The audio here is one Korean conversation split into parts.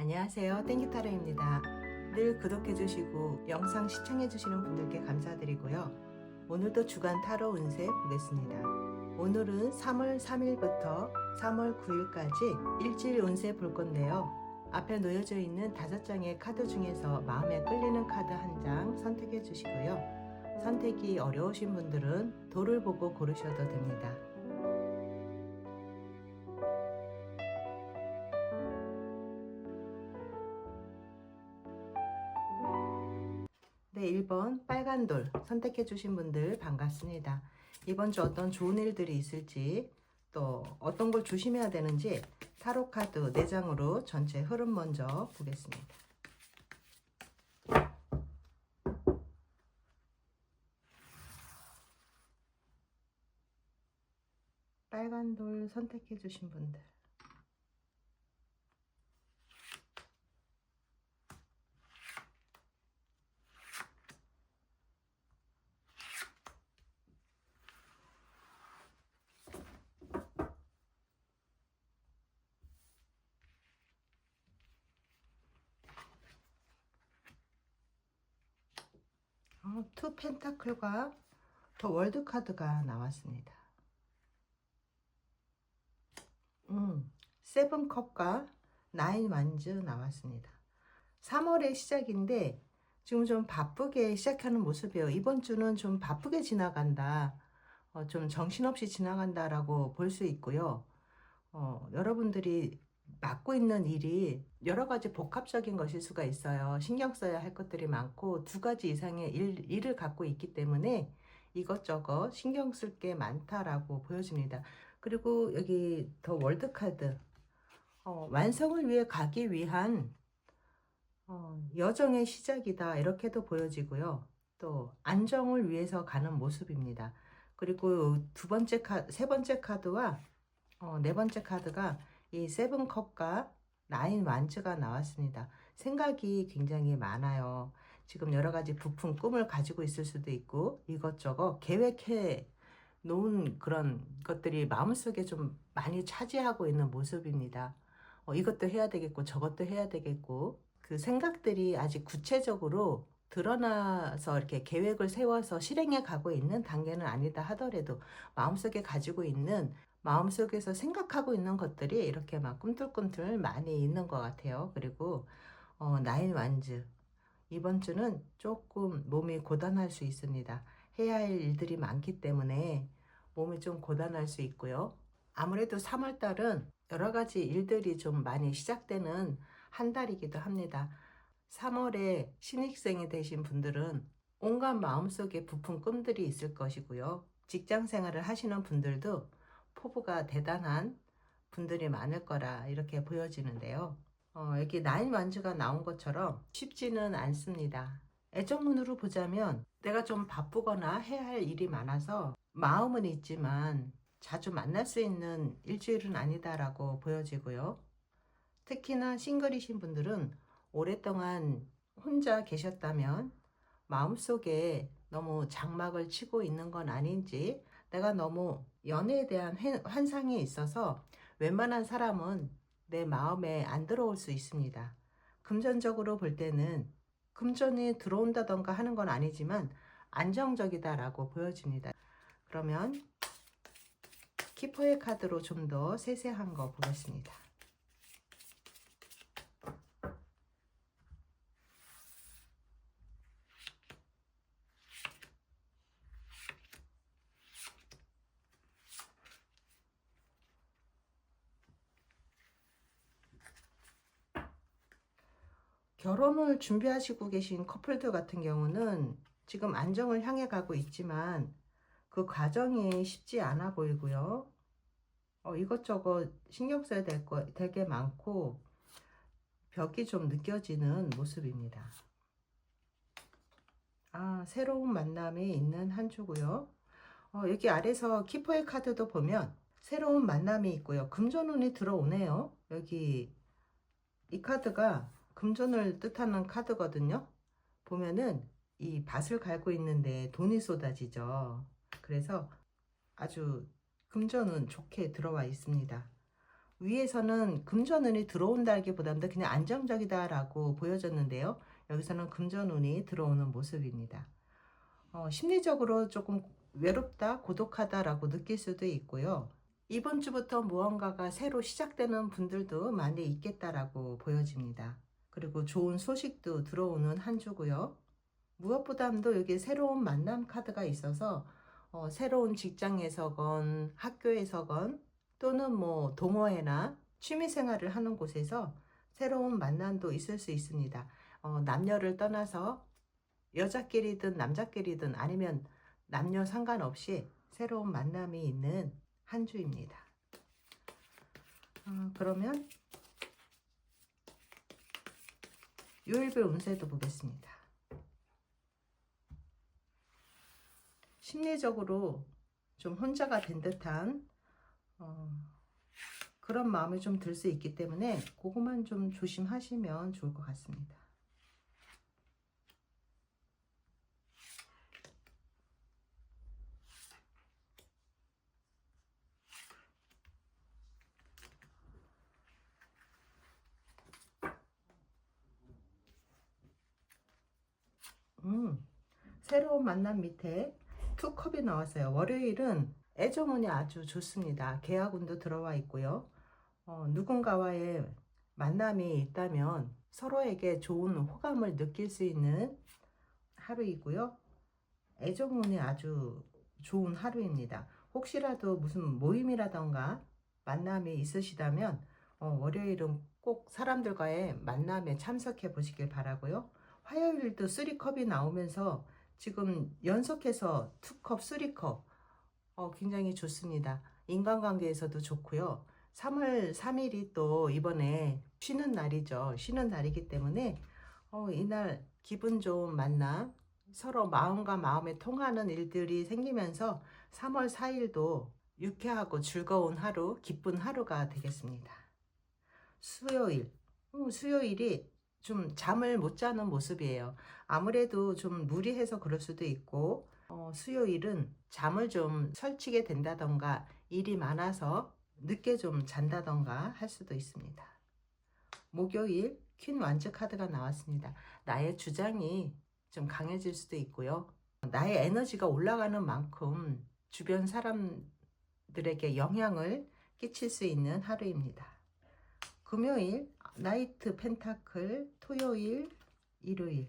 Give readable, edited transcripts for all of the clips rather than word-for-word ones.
안녕하세요, 땡기타로입니다. 늘 구독해주시고 영상 시청해주시는 분들께 감사드리고요. 오늘도 주간 타로 운세 보겠습니다. 오늘은 3월 3일부터 3월 9일까지 일주일 운세 볼 건데요. 앞에 놓여져 있는 5장의 카드 중에서 마음에 끌리는 카드 한 장 선택해 주시고요. 선택이 어려우신 분들은 도를 보고 고르셔도 됩니다. 네, 1번 빨간 돌 선택해 주신 분들 반갑습니다. 이번 주 어떤 좋은 일들이 있을지 또 어떤 걸 조심해야 되는지 타로 카드 4장으로 전체 흐름 먼저 보겠습니다. 빨간 돌 선택해 주신 분들, 투 펜타클과 더 월드 카드가 나왔습니다. 세븐 컵과 나인 완즈 나왔습니다. 3월의 시작인데 지금 좀 바쁘게 시작하는 모습이에요. 이번 주는 좀 바쁘게 지나간다, 좀 정신없이 지나간다라고 볼 수 있고요. 여러분들이 맡고 있는 일이 여러 가지 복합적인 것일 수가 있어요. 신경 써야 할 것들이 많고 2가지 이상의 일을 갖고 있기 때문에 이것저것 신경 쓸 게 많다라고 보여집니다. 그리고 여기 더 월드 카드, 완성을 위해 가기 위한 여정의 시작이다, 이렇게도 보여지고요. 또 안정을 위해서 가는 모습입니다. 그리고 세 번째 카드와 4번째 카드가 이 세븐 컵과 나인 완즈가 나왔습니다. 생각이 굉장히 많아요. 지금 여러 가지 부푼 꿈을 가지고 있을 수도 있고 이것저것 계획해 놓은 그런 것들이 마음속에 좀 많이 차지하고 있는 모습입니다. 이것도 해야 되겠고 저것도 해야 되겠고 그 생각들이 아직 구체적으로 드러나서 이렇게 계획을 세워서 실행해 가고 있는 단계는 아니다 하더라도 마음속에 가지고 있는, 마음속에서 생각하고 있는 것들이 이렇게 막 꿈틀꿈틀 많이 있는 것 같아요. 그리고 나인 완즈, 이번 주는 조금 몸이 고단할 수 있습니다. 해야 할 일들이 많기 때문에 몸이 좀 고단할 수 있고요. 아무래도 3월 달은 여러 가지 일들이 좀 많이 시작되는 한 달이기도 합니다. 3월에 신입생이 되신 분들은 온갖 마음속에 부푼 꿈들이 있을 것이고요. 직장 생활을 하시는 분들도 포부가 대단한 분들이 많을 거라 이렇게 보여지는데요. 여기 나인 완즈가 나온 것처럼 쉽지는 않습니다. 애정문으로 보자면 내가 좀 바쁘거나 해야 할 일이 많아서 마음은 있지만 자주 만날 수 있는 일주일은 아니다라고 보여지고요. 특히나 싱글이신 분들은 오랫동안 혼자 계셨다면 마음속에 너무 장막을 치고 있는 건 아닌지, 내가 너무 연애에 대한 환상이 있어서 웬만한 사람은 내 마음에 안 들어올 수 있습니다. 금전적으로 볼 때는 금전이 들어온다던가 하는 건 아니지만 안정적이다라고 보여집니다. 그러면 키퍼의 카드로 좀 더 세세한 거 보겠습니다. 결혼을 준비하시고 계신 커플들 같은 경우는 지금 안정을 향해 가고 있지만 그 과정이 쉽지 않아 보이고요. 이것저것 신경 써야 될 거 되게 많고 벽이 좀 느껴지는 모습입니다. 새로운 만남이 있는 한 주고요. 여기 아래서 키퍼의 카드도 보면 새로운 만남이 있고요. 금전운이 들어오네요. 여기 이 카드가 금전을 뜻하는 카드거든요. 보면은 이 밭을 갈고 있는데 돈이 쏟아지죠. 그래서 아주 금전은 좋게 들어와 있습니다. 위에서는 금전운이 들어온다기보다는 그냥 안정적이다 라고 보여졌는데요. 여기서는 금전운이 들어오는 모습입니다. 심리적으로 조금 외롭다, 고독하다 라고 느낄 수도 있고요. 이번 주부터 무언가가 새로 시작되는 분들도 많이 있겠다라고 보여집니다. 그리고 좋은 소식도 들어오는 한 주고요. 무엇보다도 여기 새로운 만남 카드가 있어서 새로운 직장에서건 학교에서건 또는 뭐 동호회나 취미생활을 하는 곳에서 새로운 만남도 있을 수 있습니다. 남녀를 떠나서 여자끼리든 남자끼리든 아니면 남녀 상관없이 새로운 만남이 있는 한 주입니다. 그러면 요일별 운세도 보겠습니다. 심리적으로 좀 혼자가 된 듯한 그런 마음이 좀 들 수 있기 때문에 그것만 좀 조심하시면 좋을 것 같습니다. 새로운 만남 밑에 투컵이 나왔어요. 월요일은 애정운이 아주 좋습니다. 계약운도 들어와 있고요. 누군가와의 만남이 있다면 서로에게 좋은 호감을 느낄 수 있는 하루이고요. 애정운이 아주 좋은 하루입니다. 혹시라도 무슨 모임이라던가 만남이 있으시다면 월요일은 꼭 사람들과의 만남에 참석해 보시길 바라고요. 화요일도 3컵이 나오면서 지금 연속해서 2컵, 3컵 굉장히 좋습니다. 인간관계에서도 좋고요. 3월 3일이 또 이번에 쉬는 날이죠. 쉬는 날이기 때문에 이날 기분 좋은 만남, 서로 마음과 마음에 통하는 일들이 생기면서 3월 4일도 유쾌하고 즐거운 하루, 기쁜 하루가 되겠습니다. 수요일, 수요일이 좀 잠을 못 자는 모습이에요. 아무래도 좀 무리해서 그럴 수도 있고 수요일은 잠을 좀 설치게 된다던가 일이 많아서 늦게 좀 잔다던가 할 수도 있습니다. 목요일 퀸 완즈 카드가 나왔습니다. 나의 주장이 좀 강해질 수도 있고요. 나의 에너지가 올라가는 만큼 주변 사람들에게 영향을 끼칠 수 있는 하루입니다. 금요일 나이트 펜타클, 토요일, 일요일.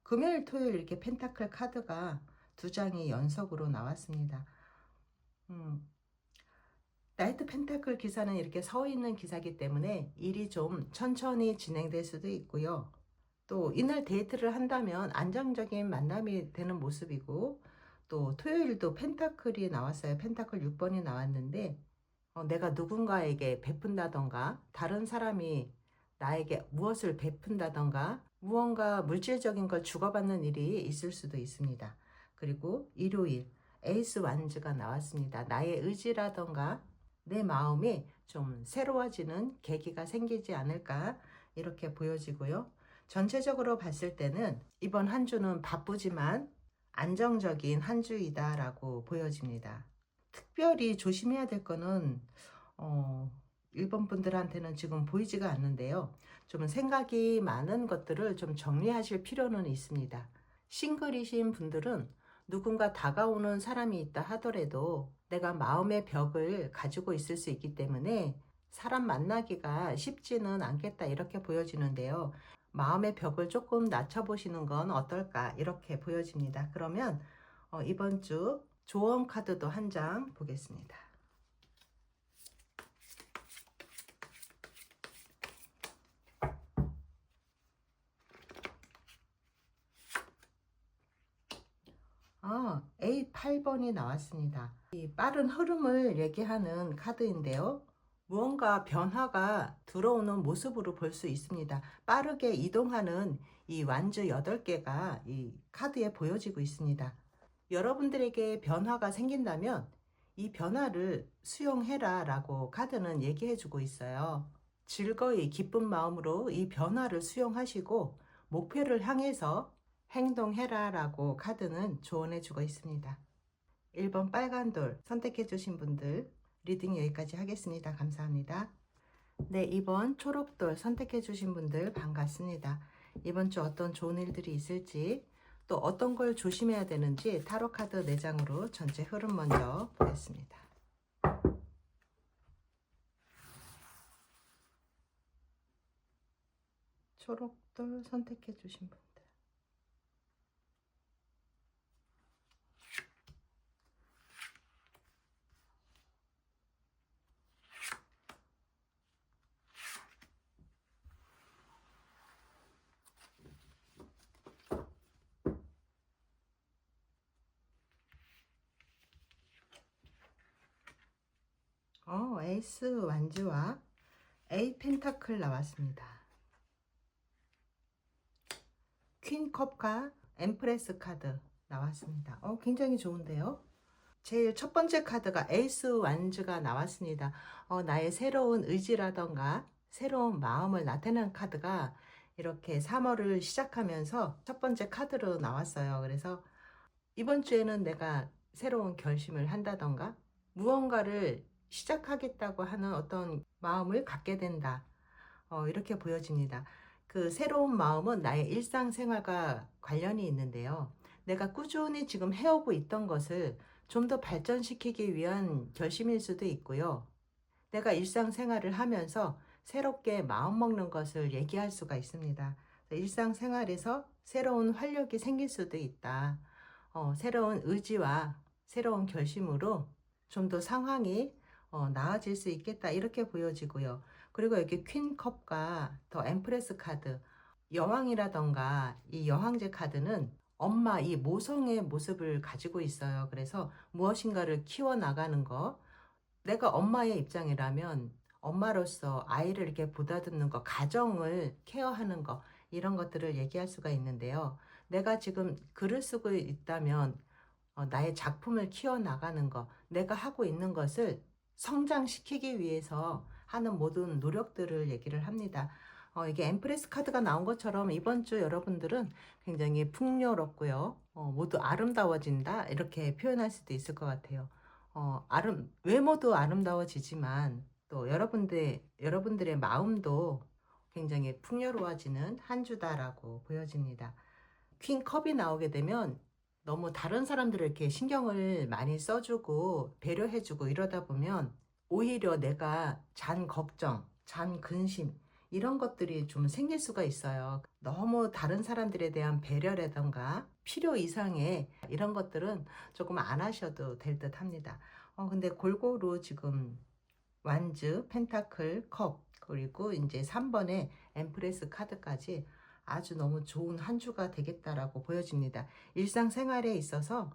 금요일, 토요일 이렇게 펜타클 카드가 2장이 연속으로 나왔습니다. 나이트 펜타클 기사는 이렇게 서 있는 기사이기 때문에 일이 좀 천천히 진행될 수도 있고요. 또 이날 데이트를 한다면 안정적인 만남이 되는 모습이고, 또 토요일도 펜타클이 나왔어요. 펜타클 6번이 나왔는데 내가 누군가에게 베푼다던가 다른 사람이 나에게 무엇을 베푼다던가 무언가 물질적인 걸 주고받는 일이 있을 수도 있습니다. 그리고 일요일 에이스 완즈가 나왔습니다. 나의 의지라던가 내 마음이 좀 새로워지는 계기가 생기지 않을까 이렇게 보여지고요. 전체적으로 봤을 때는 이번 한 주는 바쁘지만 안정적인 한 주이다 라고 보여집니다. 특별히 조심해야 될 거는 일본 분들한테는 지금 보이지가 않는데요. 좀 생각이 많은 것들을 좀 정리하실 필요는 있습니다. 싱글이신 분들은 누군가 다가오는 사람이 있다 하더라도 내가 마음의 벽을 가지고 있을 수 있기 때문에 사람 만나기가 쉽지는 않겠다 이렇게 보여지는데요. 마음의 벽을 조금 낮춰보시는 건 어떨까 이렇게 보여집니다. 그러면 이번 주 조언 카드도 한 장 보겠습니다. A8번이 나왔습니다. 이 빠른 흐름을 얘기하는 카드인데요. 무언가 변화가 들어오는 모습으로 볼 수 있습니다. 빠르게 이동하는 이 완즈 8개가 이 카드에 보여지고 있습니다. 여러분들에게 변화가 생긴다면 이 변화를 수용해라 라고 카드는 얘기해 주고 있어요. 즐거이 기쁜 마음으로 이 변화를 수용하시고 목표를 향해서 행동해라 라고 카드는 조언해 주고 있습니다. 1번 빨간 돌 선택해 주신 분들 리딩 여기까지 하겠습니다. 감사합니다. 네, 이번 초록돌 선택해 주신 분들 반갑습니다. 이번 주 어떤 좋은 일들이 있을지, 또 어떤 걸 조심해야 되는지 타로 카드 4장으로 전체 흐름 먼저 보겠습니다. 초록돌 선택해 주신 분들. 에이스 완즈와 에이 펜타클 나왔습니다. 퀸 컵과 엠프레스 카드 나왔습니다. 굉장히 좋은데요. 제일 첫 번째 카드가 에이스 완즈가 나왔습니다. 나의 새로운 의지라던가 새로운 마음을 나타내는 카드가 이렇게 3월을 시작하면서 첫 번째 카드로 나왔어요. 그래서 이번 주에는 내가 새로운 결심을 한다던가 무언가를 시작하겠다고 하는 어떤 마음을 갖게 된다. 이렇게 보여집니다. 그 새로운 마음은 나의 일상생활과 관련이 있는데요. 내가 꾸준히 지금 해오고 있던 것을 좀 더 발전시키기 위한 결심일 수도 있고요. 내가 일상생활을 하면서 새롭게 마음먹는 것을 얘기할 수가 있습니다. 일상생활에서 새로운 활력이 생길 수도 있다. 새로운 의지와 새로운 결심으로 좀 더 상황이 나아질 수 있겠다. 이렇게 보여지고요. 그리고 여기 퀸컵과 더 엠프레스 카드, 여왕이라던가 이 여왕제 카드는 엄마, 이 모성의 모습을 가지고 있어요. 그래서 무엇인가를 키워나가는 거, 내가 엄마의 입장이라면 엄마로서 아이를 이렇게 보다듬는 거, 가정을 케어하는 거, 이런 것들을 얘기할 수가 있는데요. 내가 지금 글을 쓰고 있다면 나의 작품을 키워나가는 거, 내가 하고 있는 것을 성장시키기 위해서 하는 모든 노력들을 얘기를 합니다. 이게 엠프레스 카드가 나온 것처럼 이번 주 여러분들은 굉장히 풍요롭고요. 모두 아름다워진다. 이렇게 표현할 수도 있을 것 같아요. 외모도 아름다워지지만 또 여러분들의 마음도 굉장히 풍요로워지는 한 주다라고 보여집니다. 퀸 컵이 나오게 되면 너무 다른 사람들을 이렇게 신경을 많이 써주고 배려해주고 이러다 보면 오히려 내가 잔 걱정, 잔 근심 이런 것들이 좀 생길 수가 있어요. 너무 다른 사람들에 대한 배려라던가 필요 이상의 이런 것들은 조금 안 하셔도 될 듯 합니다. 근데 골고루 지금 완즈, 펜타클, 컵 그리고 이제 3번의 엠프레스 카드까지 아주 너무 좋은 한 주가 되겠다라고 보여집니다. 일상생활에 있어서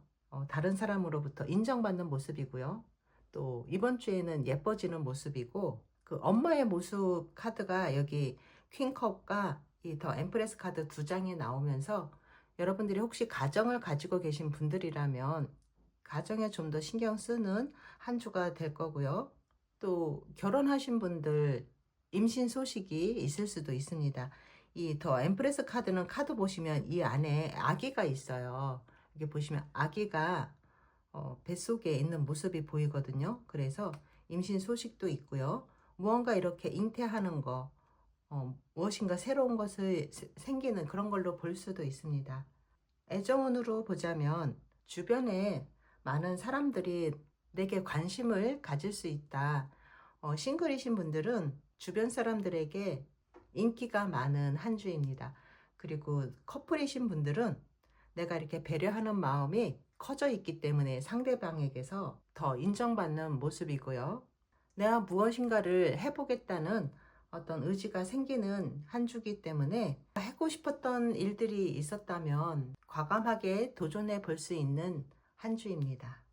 다른 사람으로부터 인정받는 모습이고요. 또 이번 주에는 예뻐지는 모습이고 그 엄마의 모습 카드가 여기 퀸컵과 이 더 엠프레스 카드 2장이 나오면서 여러분들이 혹시 가정을 가지고 계신 분들이라면 가정에 좀 더 신경 쓰는 한 주가 될 거고요. 또 결혼하신 분들 임신 소식이 있을 수도 있습니다. 이 더 엠프레스 카드는 카드 보시면 이 안에 아기가 있어요. 이게 보시면 아기가 뱃속에 있는 모습이 보이거든요. 그래서 임신 소식도 있고요. 무언가 이렇게 잉태하는 거, 무엇인가 새로운 것을 생기는 그런 걸로 볼 수도 있습니다. 애정운으로 보자면 주변에 많은 사람들이 내게 관심을 가질 수 있다. 싱글이신 분들은 주변 사람들에게 인기가 많은 한 주입니다. 그리고 커플이신 분들은 내가 이렇게 배려하는 마음이 커져 있기 때문에 상대방에게서 더 인정받는 모습이고요. 내가 무엇인가를 해보겠다는 어떤 의지가 생기는 한 주기 때문에 하고 싶었던 일들이 있었다면 과감하게 도전해 볼 수 있는 한 주입니다.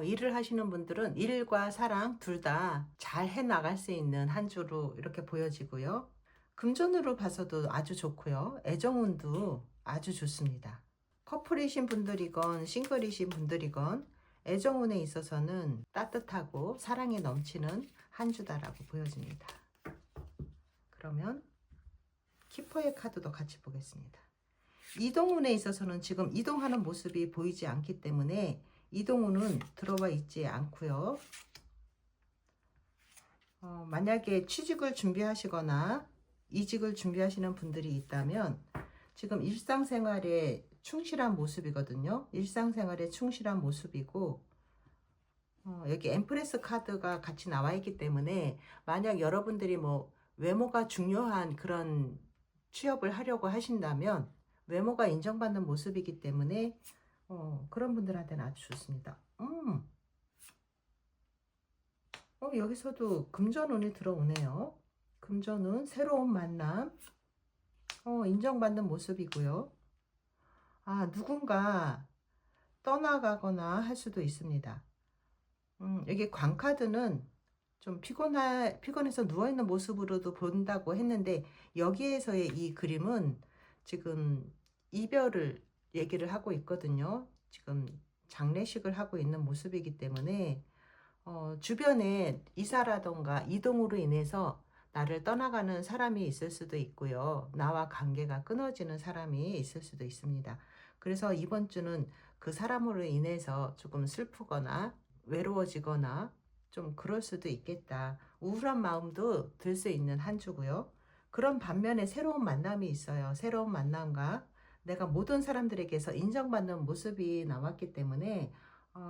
일을 하시는 분들은 일과 사랑 둘 다 잘 해 나갈 수 있는 한 주로 이렇게 보여지고요. 금전으로 봐서도 아주 좋고요. 애정운도 아주 좋습니다. 커플이신 분들이건 싱글이신 분들이건 애정운에 있어서는 따뜻하고 사랑이 넘치는 한 주다라고 보여집니다. 그러면 키퍼의 카드도 같이 보겠습니다. 이동운에 있어서는 지금 이동하는 모습이 보이지 않기 때문에 이동운은 들어와 있지 않고요. 만약에 취직을 준비하시거나 이직을 준비하시는 분들이 있다면 지금 일상생활에 충실한 모습이거든요. 일상생활에 충실한 모습이고 여기 엠프레스 카드가 같이 나와 있기 때문에 만약 여러분들이 뭐 외모가 중요한 그런 취업을 하려고 하신다면 외모가 인정받는 모습이기 때문에 그런 분들한테는 아주 좋습니다. 여기서도 금전운이 들어오네요. 금전운, 새로운 만남, 인정받는 모습이고요. 누군가 떠나가거나 할 수도 있습니다. 여기 광카드는 좀 피곤해서 누워있는 모습으로도 본다고 했는데 여기에서의 이 그림은 지금 이별을 얘기를 하고 있거든요. 지금 장례식을 하고 있는 모습이기 때문에 주변에 이사라던가 이동으로 인해서 나를 떠나가는 사람이 있을 수도 있고요. 나와 관계가 끊어지는 사람이 있을 수도 있습니다. 그래서 이번 주는 그 사람으로 인해서 조금 슬프거나 외로워지거나 좀 그럴 수도 있겠다. 우울한 마음도 들 수 있는 한 주고요. 그런 반면에 새로운 만남이 있어요. 새로운 만남과 내가 모든 사람들에게서 인정받는 모습이 나왔기 때문에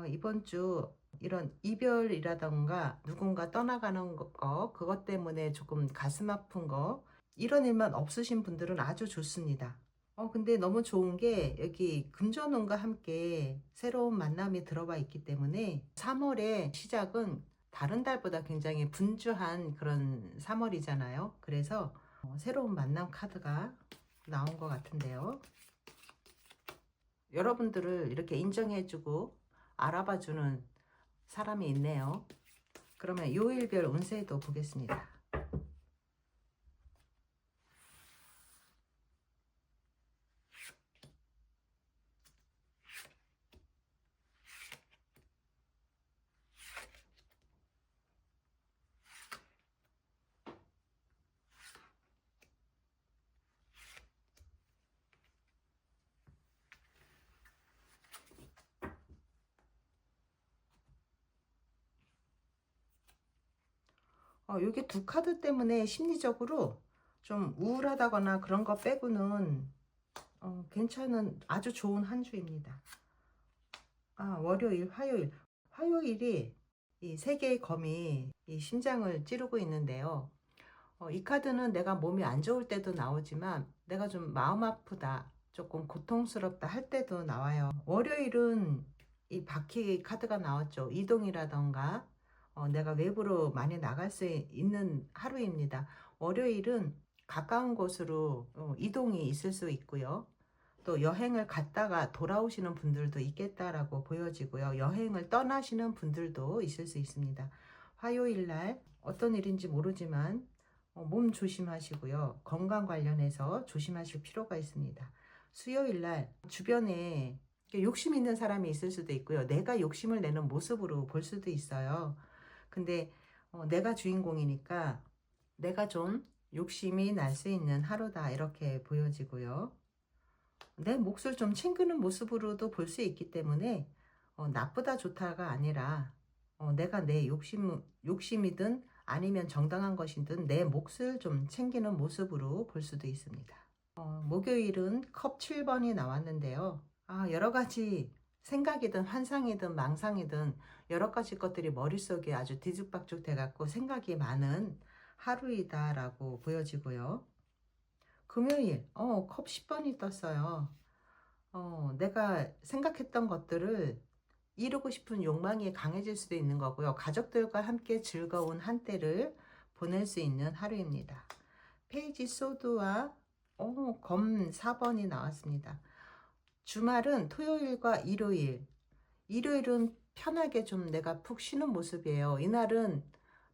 이번 주 이런 이별이라던가 누군가 떠나가는 거 그것 때문에 조금 가슴 아픈 거 이런 일만 없으신 분들은 아주 좋습니다. 근데 너무 좋은 게 여기 금전운과 함께 새로운 만남이 들어와 있기 때문에 3월의 시작은 다른 달보다 굉장히 분주한 그런 3월이잖아요. 그래서 새로운 만남 카드가 나온 것 같은데요. 여러분들을 이렇게 인정해주고 알아봐주는 사람이 있네요. 그러면 요일별 운세도 보겠습니다. 이게 두 카드 때문에 심리적으로 좀 우울하다거나 그런 거 빼고는 괜찮은 아주 좋은 한 주입니다. 월요일, 화요일. 화요일이 이 세 개의 검이 이 심장을 찌르고 있는데요. 이 카드는 내가 몸이 안 좋을 때도 나오지만 내가 좀 마음 아프다, 조금 고통스럽다 할 때도 나와요. 월요일은 이 바퀴 카드가 나왔죠. 이동이라던가 내가 외부로 많이 나갈 수 있는 하루입니다. 월요일은 가까운 곳으로 이동이 있을 수 있고요. 또 여행을 갔다가 돌아오시는 분들도 있겠다라고 보여지고요. 여행을 떠나시는 분들도 있을 수 있습니다. 화요일 날 어떤 일인지 모르지만 몸 조심하시고요. 건강 관련해서 조심하실 필요가 있습니다. 수요일 날 주변에 욕심 있는 사람이 있을 수도 있고요. 내가 욕심을 내는 모습으로 볼 수도 있어요. 근데 내가 주인공이니까 내가 좀 욕심이 날 수 있는 하루다 이렇게 보여지고요. 내 몫을 좀 챙기는 모습으로도 볼 수 있기 때문에 나쁘다 좋다가 아니라 내가 내 욕심이든 아니면 정당한 것이든 내 몫을 좀 챙기는 모습으로 볼 수도 있습니다. 목요일은 컵 7번이 나왔는데요. 여러 가지 생각이든 환상이든 망상이든 여러 가지 것들이 머릿속에 아주 뒤죽박죽 돼갖고 생각이 많은 하루이다라고 보여지고요. 금요일, 컵 10번이 떴어요. 내가 생각했던 것들을 이루고 싶은 욕망이 강해질 수도 있는 거고요. 가족들과 함께 즐거운 한때를 보낼 수 있는 하루입니다. 페이지 소드와 검 4번이 나왔습니다. 주말은 토요일과 일요일. 일요일은 편하게 좀 내가 푹 쉬는 모습이에요. 이날은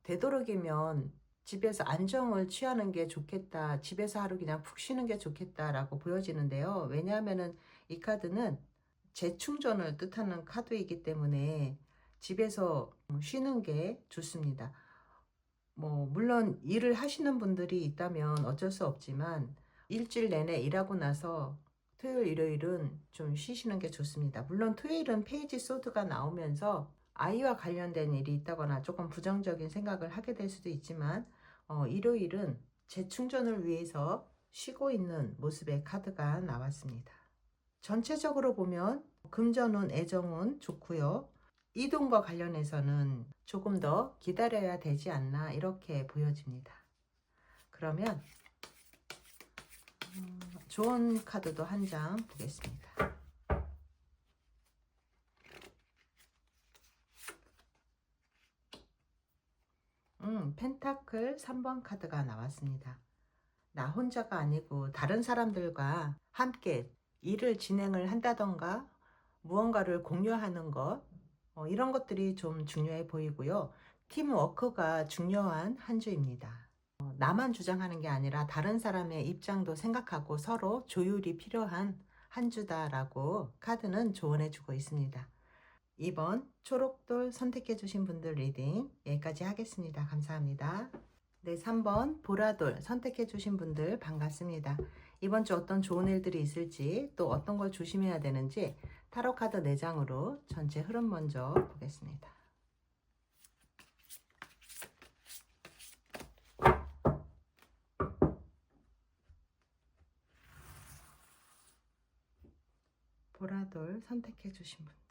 되도록이면 집에서 안정을 취하는 게 좋겠다. 집에서 하루 그냥 푹 쉬는 게 좋겠다라고 보여지는데요. 왜냐하면은 이 카드는 재충전을 뜻하는 카드이기 때문에 집에서 쉬는 게 좋습니다. 물론 일을 하시는 분들이 있다면 어쩔 수 없지만 일주일 내내 일하고 나서 토요일, 일요일은 좀 쉬시는 게 좋습니다. 물론 토요일은 페이지 소드가 나오면서 아이와 관련된 일이 있다거나 조금 부정적인 생각을 하게 될 수도 있지만 일요일은 재충전을 위해서 쉬고 있는 모습의 카드가 나왔습니다. 전체적으로 보면 금전운, 애정운 좋고요. 이동과 관련해서는 조금 더 기다려야 되지 않나 이렇게 보여집니다. 그러면 좋은 카드도 한 장 보겠습니다. 펜타클 3번 카드가 나왔습니다. 나 혼자가 아니고 다른 사람들과 함께 일을 진행을 한다던가 무언가를 공유하는 것 이런 것들이 좀 중요해 보이고요. 팀워크가 중요한 한 주입니다. 나만 주장하는 게 아니라 다른 사람의 입장도 생각하고 서로 조율이 필요한 한 주다라고 카드는 조언해 주고 있습니다. 2번 초록돌 선택해 주신 분들 리딩 여기까지 하겠습니다. 감사합니다. 네, 3번 보라돌 선택해 주신 분들 반갑습니다. 이번 주 어떤 좋은 일들이 있을지 또 어떤 걸 조심해야 되는지 타로 카드 4장으로 전체 흐름 먼저 보겠습니다. 보라돌 선택해 주신 분들.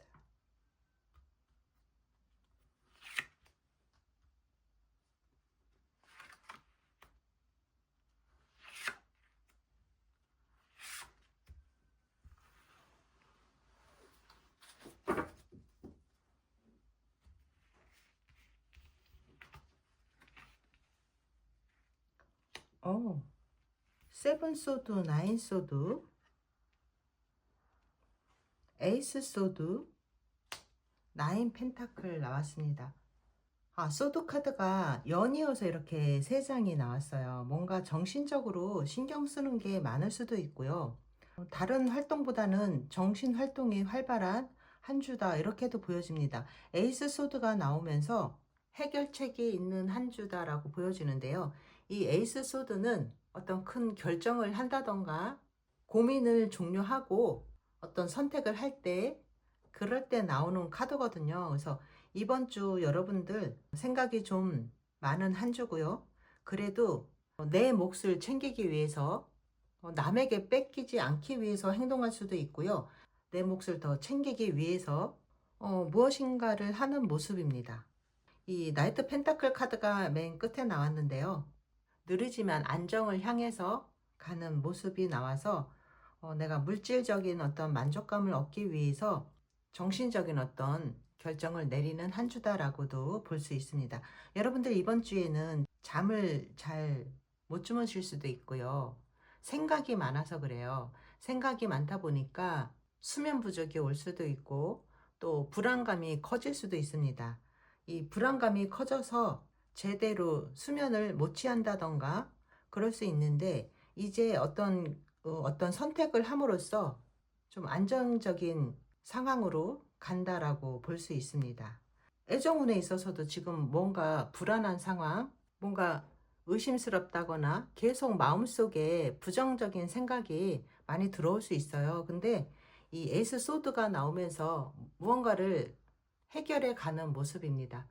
세븐 소드, 나인 소드, 에이스 소드, 나인 펜타클 나왔습니다. 소드 카드가 연이어서 이렇게 3장이 나왔어요. 뭔가 정신적으로 신경 쓰는 게 많을 수도 있고요. 다른 활동보다는 정신 활동이 활발한 한 주다 이렇게도 보여집니다. 에이스 소드가 나오면서 해결책이 있는 한 주다라고 보여지는데요. 이 에이스 소드는 어떤 큰 결정을 한다던가 고민을 종료하고 어떤 선택을 할 때 그럴 때 나오는 카드거든요. 그래서 이번 주 여러분들 생각이 좀 많은 한 주고요. 그래도 내 몫을 챙기기 위해서 남에게 뺏기지 않기 위해서 행동할 수도 있고요. 내 몫을 더 챙기기 위해서 무엇인가를 하는 모습입니다. 이 나이트 펜타클 카드가 맨 끝에 나왔는데요. 느리지만 안정을 향해서 가는 모습이 나와서 내가 물질적인 어떤 만족감을 얻기 위해서 정신적인 어떤 결정을 내리는 한 주다라고도 볼 수 있습니다. 여러분들 이번 주에는 잠을 잘 못 주무실 수도 있고요. 생각이 많아서 그래요. 생각이 많다 보니까 수면 부족이 올 수도 있고 또 불안감이 커질 수도 있습니다. 이 불안감이 커져서 제대로 수면을 못 취한다던가 그럴 수 있는데 이제 어떤 선택을 함으로써 좀 안정적인 상황으로 간다라고 볼 수 있습니다. 애정운에 있어서도 지금 뭔가 불안한 상황, 뭔가 의심스럽다거나 계속 마음속에 부정적인 생각이 많이 들어올 수 있어요. 근데 이 에이스 소드가 나오면서 무언가를 해결해 가는 모습입니다.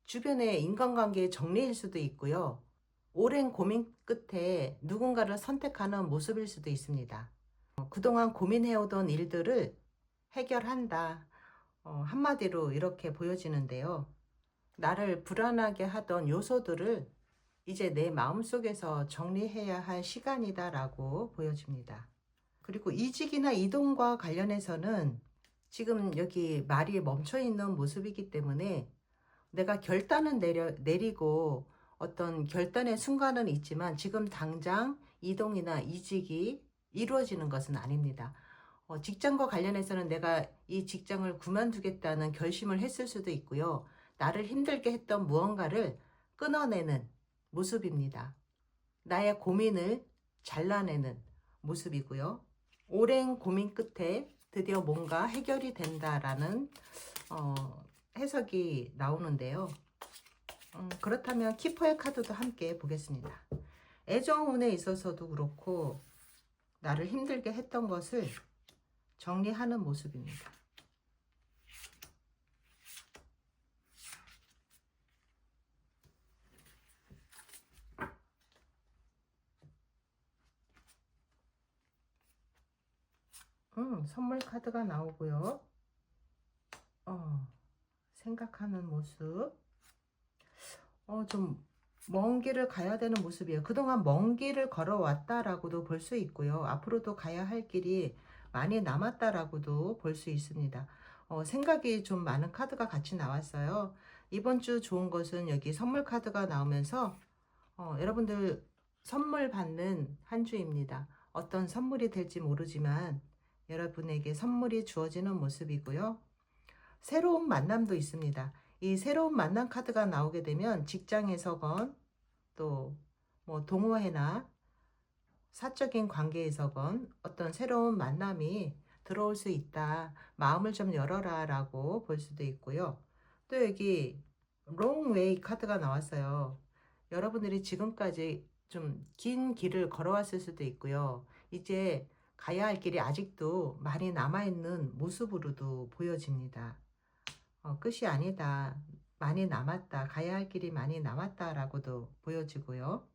주변의 인간관계의 정리일 수도 있고요. 오랜 고민 끝에 누군가를 선택하는 모습일 수도 있습니다. 그동안 고민해오던 일들을 해결한다. 한마디로 이렇게 보여지는데요. 나를 불안하게 하던 요소들을 이제 내 마음속에서 정리해야 할 시간이다라고 보여집니다. 그리고 이직이나 이동과 관련해서는 지금 여기 말이 멈춰 있는 모습이기 때문에 내가 결단은 내리고 어떤 결단의 순간은 있지만 지금 당장 이동이나 이직이 이루어지는 것은 아닙니다. 직장과 관련해서는 내가 이 직장을 그만두겠다는 결심을 했을 수도 있고요. 나를 힘들게 했던 무언가를 끊어내는 모습입니다. 나의 고민을 잘라내는 모습이고요. 오랜 고민 끝에 드디어 뭔가 해결이 된다라는 해석이 나오는데요. 그렇다면 키퍼의 카드도 함께 보겠습니다. 애정운에 있어서도 그렇고 나를 힘들게 했던 것을 정리하는 모습입니다. 선물 카드가 나오고요. 생각하는 모습. 좀 먼 길을 가야 되는 모습이에요. 그동안 먼 길을 걸어왔다라고도 볼 수 있고요. 앞으로도 가야 할 길이 많이 남았다라고도 볼 수 있습니다. 생각이 좀 많은 카드가 같이 나왔어요. 이번 주 좋은 것은 여기 선물 카드가 나오면서 여러분들 선물 받는 한 주입니다. 어떤 선물이 될지 모르지만 여러분에게 선물이 주어지는 모습이고요. 새로운 만남도 있습니다. 이 새로운 만남 카드가 나오게 되면 직장에서건 또 뭐 동호회나 사적인 관계에서건 어떤 새로운 만남이 들어올 수 있다. 마음을 좀 열어라 라고 볼 수도 있고요. 또 여기 롱웨이 카드가 나왔어요. 여러분들이 지금까지 좀 긴 길을 걸어왔을 수도 있고요. 이제 가야 할 길이 아직도 많이 남아있는 모습으로도 보여집니다. 끝이 아니다. 많이 남았다. 가야 할 길이 많이 남았다라고도 보여지고요.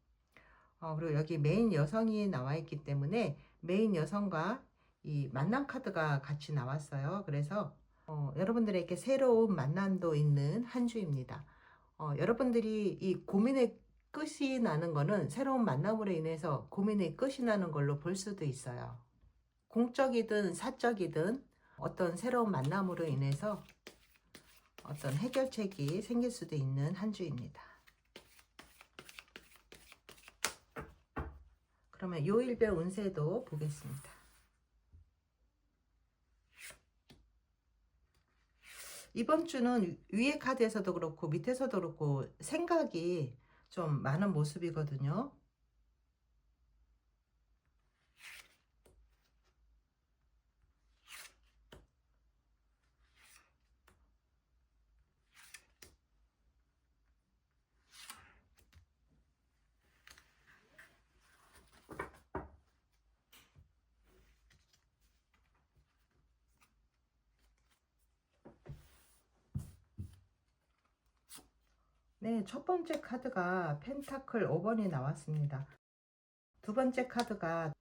그리고 여기 메인 여성이 나와 있기 때문에 메인 여성과 이 만남 카드가 같이 나왔어요. 그래서 여러분들에게 새로운 만남도 있는 한 주입니다. 여러분들이 이 고민의 끝이 나는 거는 새로운 만남으로 인해서 고민의 끝이 나는 걸로 볼 수도 있어요. 공적이든 사적이든 어떤 새로운 만남으로 인해서 어떤 해결책이 생길 수도 있는 한 주입니다. 그러면 요일별 운세도 보겠습니다. 이번 주는 위에 카드에서도 그렇고 밑에서도 그렇고 생각이 좀 많은 모습이거든요. 네, 첫 번째 카드가 펜타클 5번이 나왔습니다. 두 번째 카드가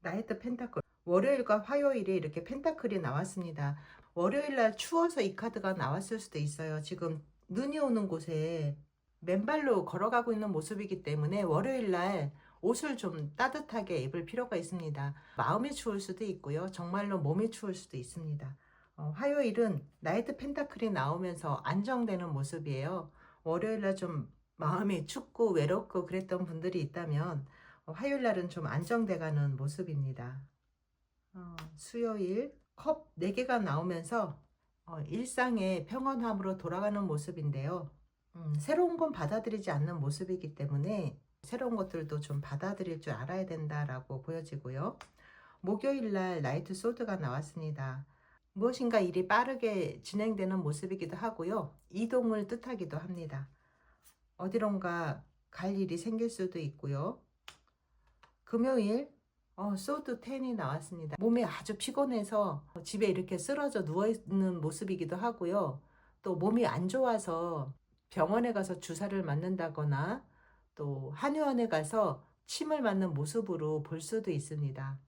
나이트 펜타클. 월요일과 화요일에 이렇게 펜타클이 나왔습니다. 월요일날 추워서 이 카드가 나왔을 수도 있어요. 지금 눈이 오는 곳에 맨발로 걸어가고 있는 모습이기 때문에 월요일날 옷을 좀 따뜻하게 입을 필요가 있습니다. 마음이 추울 수도 있고요. 정말로 몸이 추울 수도 있습니다. 화요일은 나이트 펜타클이 나오면서 안정되는 모습이에요. 월요일날 좀 마음이 춥고 외롭고 그랬던 분들이 있다면 화요일날은 좀 안정돼가는 모습입니다. 수요일 컵 4개가 나오면서 일상의 평온함으로 돌아가는 모습인데요. 새로운 건 받아들이지 않는 모습이기 때문에 새로운 것들도 좀 받아들일 줄 알아야 된다라고 보여지고요. 목요일날 나이트 소드가 나왔습니다. 무엇인가 일이 빠르게 진행되는 모습이기도 하고요. 이동을 뜻하기도 합니다. 어디론가 갈 일이 생길 수도 있고요. 금요일 소드 10이 나왔습니다. 몸이 아주 피곤해서 집에 이렇게 쓰러져 누워있는 모습이기도 하고요. 또 몸이 안 좋아서 병원에 가서 주사를 맞는다거나 또 한의원에 가서 침을 맞는 모습으로 볼 수도 있습니다.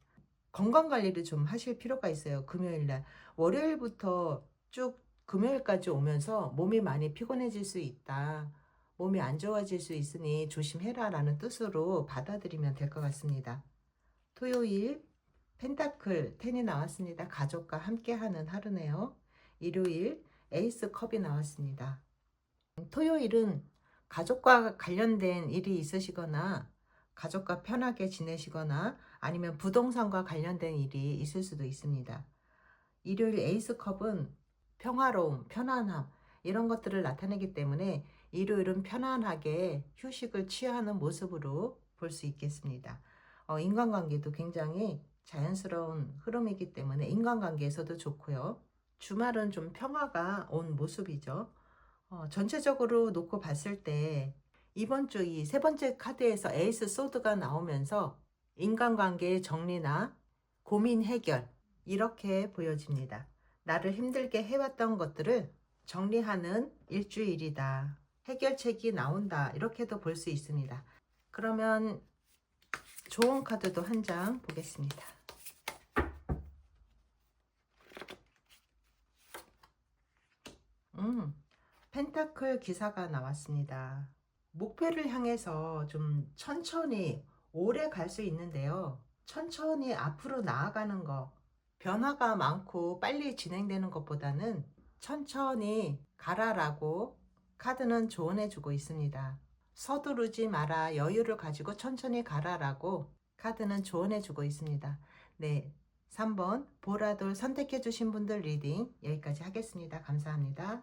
건강관리를 좀 하실 필요가 있어요. 금요일날. 월요일부터 쭉 금요일까지 오면서 몸이 많이 피곤해질 수 있다. 몸이 안 좋아질 수 있으니 조심해라 라는 뜻으로 받아들이면 될 것 같습니다. 토요일 펜타클 10이 나왔습니다. 가족과 함께하는 하루네요. 일요일 에이스 컵이 나왔습니다. 토요일은 가족과 관련된 일이 있으시거나 가족과 편하게 지내시거나 아니면 부동산과 관련된 일이 있을 수도 있습니다. 일요일 에이스 컵은 평화로움, 편안함 이런 것들을 나타내기 때문에 일요일은 편안하게 휴식을 취하는 모습으로 볼 수 있겠습니다. 인간관계도 굉장히 자연스러운 흐름이기 때문에 인간관계에서도 좋고요. 주말은 좀 평화가 온 모습이죠. 전체적으로 놓고 봤을 때 이번 주 이 세 번째 카드에서 에이스 소드가 나오면서 인간관계의 정리나 고민 해결 이렇게 보여집니다. 나를 힘들게 해왔던 것들을 정리하는 일주일이다. 해결책이 나온다. 이렇게도 볼 수 있습니다. 그러면 좋은 카드도 한 장 보겠습니다. 펜타클 기사가 나왔습니다. 목표를 향해서 좀 천천히 오래 갈 수 있는데요. 천천히 앞으로 나아가는 거, 변화가 많고 빨리 진행되는 것보다는 천천히 가라라고 카드는 조언해 주고 있습니다. 서두르지 마라, 여유를 가지고 천천히 가라라고 카드는 조언해 주고 있습니다. 네, 3번 보라돌 선택해 주신 분들 리딩 여기까지 하겠습니다. 감사합니다.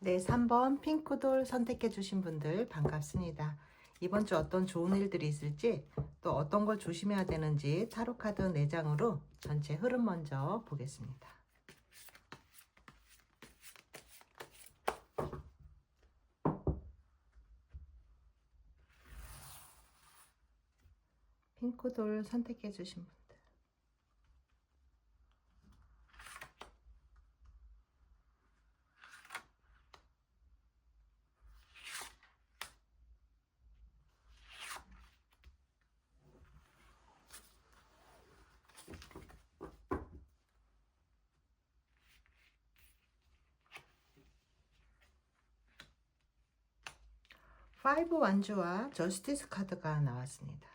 네, 3번 핑크돌 선택해 주신 분들 반갑습니다. 이번 주 어떤 좋은 일들이 있을지, 또 어떤 걸 조심해야 되는지 타로카드 4장으로 전체 흐름 먼저 보겠습니다. 핑크돌 선택해 주신 분들. 파이브 완주와 저스티스 카드가 나왔습니다.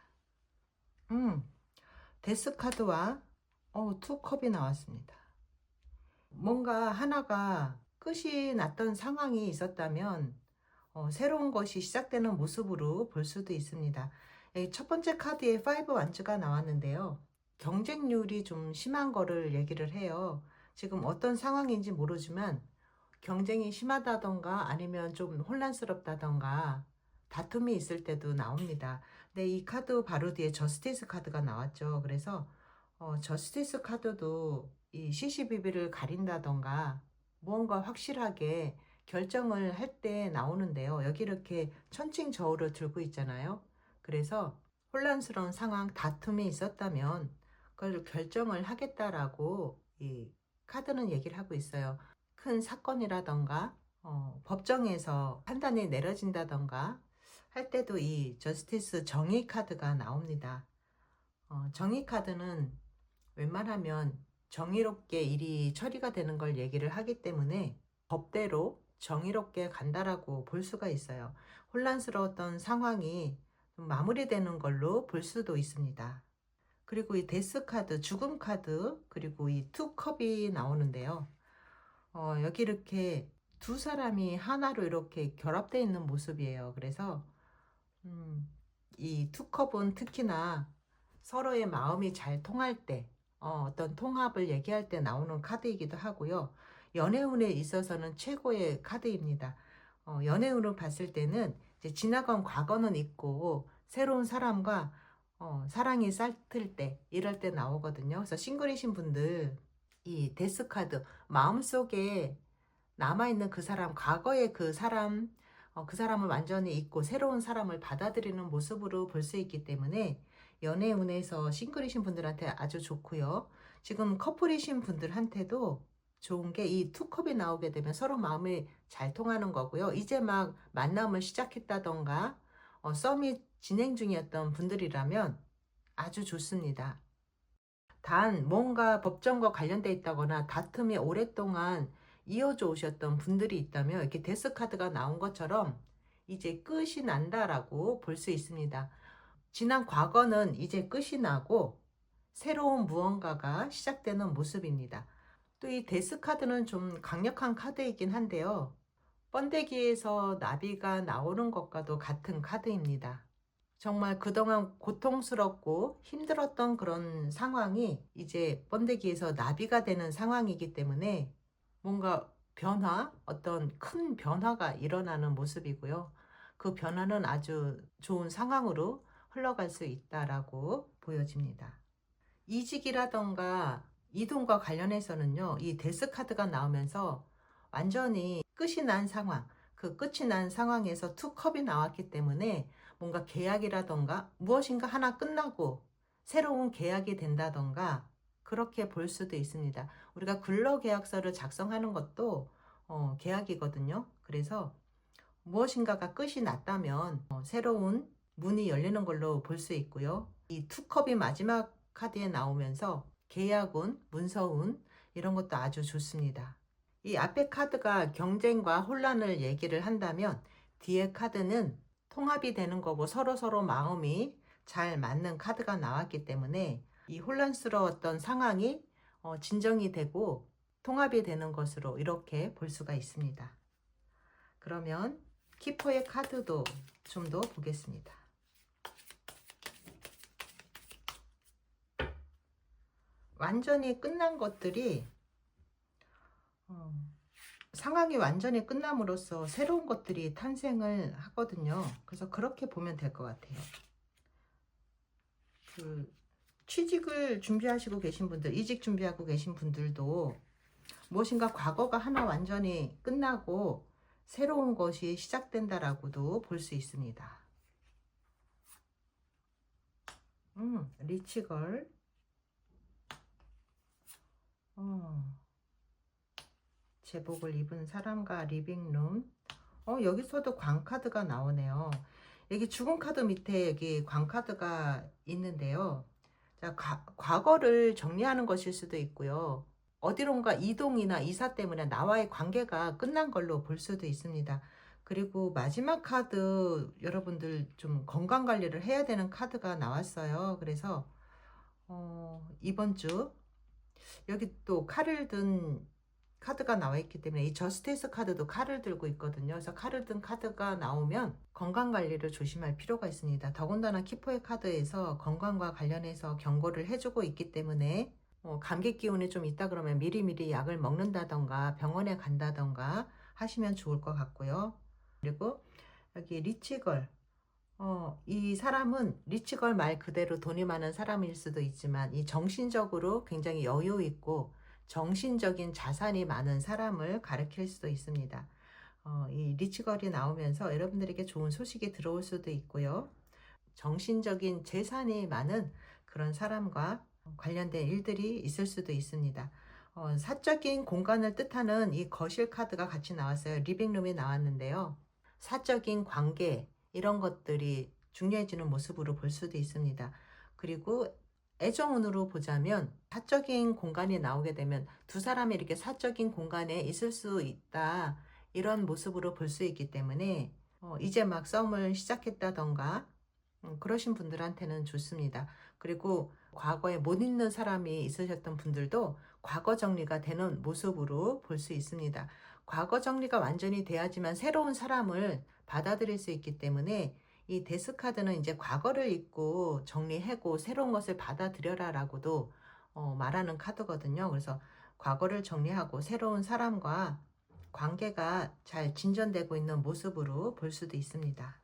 데스 카드와 투 컵이 나왔습니다. 뭔가 하나가 끝이 났던 상황이 있었다면 새로운 것이 시작되는 모습으로 볼 수도 있습니다. 첫 번째 카드에 파이브 완주가 나왔는데요. 경쟁률이 좀 심한 거를 얘기를 해요. 지금 어떤 상황인지 모르지만 경쟁이 심하다던가 아니면 좀 혼란스럽다던가 다툼이 있을 때도 나옵니다. 근데 이 카드 바로 뒤에 저스티스 카드가 나왔죠. 그래서 저스티스 카드도 이 CCBB를 가린다던가 무언가 확실하게 결정을 할 때 나오는데요. 여기 이렇게 천칭저울을 들고 있잖아요. 그래서 혼란스러운 상황, 다툼이 있었다면 그걸 결정을 하겠다라고 이 카드는 얘기를 하고 있어요. 큰 사건이라던가 법정에서 판단이 내려진다던가 할 때도 이 저스티스 정의 카드가 나옵니다. 정의 카드는 웬만하면 정의롭게 일이 처리가 되는 걸 얘기를 하기 때문에 법대로 정의롭게 간다라고 볼 수가 있어요. 혼란스러웠던 상황이 마무리되는 걸로 볼 수도 있습니다. 그리고 이 데스 카드, 죽음 카드, 그리고 이 투 컵이 나오는데요. 여기 이렇게 두 사람이 하나로 이렇게 결합되어 있는 모습이에요. 그래서 이 투컵은 특히나 서로의 마음이 잘 통할 때 어떤 통합을 얘기할 때 나오는 카드이기도 하고요. 연애운에 있어서는 최고의 카드입니다. 연애운을 봤을 때는 이제 지나간 과거는 있고 새로운 사람과 사랑이 싹틀 때 이럴 때 나오거든요. 그래서 싱글이신 분들 이 데스 카드 마음속에 남아있는 그 사람, 과거의 그 사람, 그 사람을 완전히 잊고 새로운 사람을 받아들이는 모습으로 볼 수 있기 때문에 연애운에서 싱글이신 분들한테 아주 좋고요. 지금 커플이신 분들한테도 좋은 게 이 투컵이 나오게 되면 서로 마음이 잘 통하는 거고요. 이제 막 만남을 시작했다던가 썸이 진행 중이었던 분들이라면 아주 좋습니다. 단 뭔가 법정과 관련돼 있다거나 다툼이 오랫동안 이어져 오셨던 분들이 있다면 이렇게 데스 카드가 나온 것처럼 이제 끝이 난다라고 볼 수 있습니다. 지난 과거는 이제 끝이 나고 새로운 무언가가 시작되는 모습입니다. 또 이 데스 카드는 좀 강력한 카드이긴 한데요. 번데기에서 나비가 나오는 것과도 같은 카드입니다. 정말 그동안 고통스럽고 힘들었던 그런 상황이 이제 번데기에서 나비가 되는 상황이기 때문에 뭔가 변화, 어떤 큰 변화가 일어나는 모습이고요. 그 변화는 아주 좋은 상황으로 흘러갈 수 있다라고 보여집니다. 이직이라던가 이동과 관련해서는요, 이 데스 카드가 나오면서 완전히 끝이 난 상황, 그 끝이 난 상황에서 투 컵이 나왔기 때문에 뭔가 계약이라던가 무엇인가 하나 끝나고 새로운 계약이 된다던가 그렇게 볼 수도 있습니다. 우리가 근로계약서를 작성하는 것도 계약이거든요. 그래서 무엇인가가 끝이 났다면 새로운 문이 열리는 걸로 볼 수 있고요. 이 투컵이 마지막 카드에 나오면서 계약운, 문서운 이런 것도 아주 좋습니다. 이 앞에 카드가 경쟁과 혼란을 얘기를 한다면 뒤에 카드는 통합이 되는 거고 서로서로 마음이 잘 맞는 카드가 나왔기 때문에 이 혼란스러웠던 상황이 진정이 되고 통합이 되는 것으로 이렇게 볼 수가 있습니다. 그러면 키퍼의 카드도 좀 더 보겠습니다. 완전히 끝난 것들이 상황이 완전히 끝남으로써 새로운 것들이 탄생을 하거든요. 그래서 그렇게 보면 될 것 같아요. 취직을 준비하시고 계신 분들, 이직 준비하고 계신 분들도 무엇인가 과거가 하나 완전히 끝나고 새로운 것이 시작된다라고도 볼 수 있습니다. 리치걸. 제복을 입은 사람과 리빙룸. 여기서도 광카드가 나오네요. 여기 죽은 카드 밑에 여기 광카드가 있는데요. 자, 과거를 정리하는 것일 수도 있고요. 어디론가 이동이나 이사 때문에 나와의 관계가 끝난 걸로 볼 수도 있습니다. 그리고 마지막 카드, 여러분들 좀 건강 관리를 해야 되는 카드가 나왔어요. 그래서 이번 주 여기 또 칼을 든 카드가 나와 있기 때문에 이 저스티스 카드도 칼을 들고 있거든요. 그래서 칼을 든 카드가 나오면 건강 관리를 조심할 필요가 있습니다. 더군다나 키포의 카드에서 건강과 관련해서 경고를 해주고 있기 때문에 감기 기운이 좀 있다 그러면 미리미리 약을 먹는다던가 병원에 간다던가 하시면 좋을 것 같고요. 그리고 여기 리치걸. 이 사람은 리치걸 말 그대로 돈이 많은 사람일 수도 있지만 이 정신적으로 굉장히 여유 있고 정신적인 자산이 많은 사람을 가리킬 수도 있습니다. 이 리치걸이 나오면서 여러분들에게 좋은 소식이 들어올 수도 있고요. 정신적인 재산이 많은 그런 사람과 관련된 일들이 있을 수도 있습니다. 사적인 공간을 뜻하는 이 거실 카드가 같이 나왔어요. 리빙룸이 나왔는데요. 사적인 관계 이런 것들이 중요해지는 모습으로 볼 수도 있습니다. 그리고 애정운으로 보자면 사적인 공간이 나오게 되면 두 사람이 이렇게 사적인 공간에 있을 수 있다 이런 모습으로 볼 수 있기 때문에 이제 막 썸을 시작했다던가 그러신 분들한테는 좋습니다. 그리고 과거에 못 잊는 사람이 있으셨던 분들도 과거 정리가 되는 모습으로 볼 수 있습니다. 과거 정리가 완전히 돼야지만 새로운 사람을 받아들일 수 있기 때문에 이 데스카드는 이제 과거를 잊고 정리하고 새로운 것을 받아들여라 라고도 말하는 카드거든요. 그래서 과거를 정리하고 새로운 사람과 관계가 잘 진전되고 있는 모습으로 볼 수도 있습니다.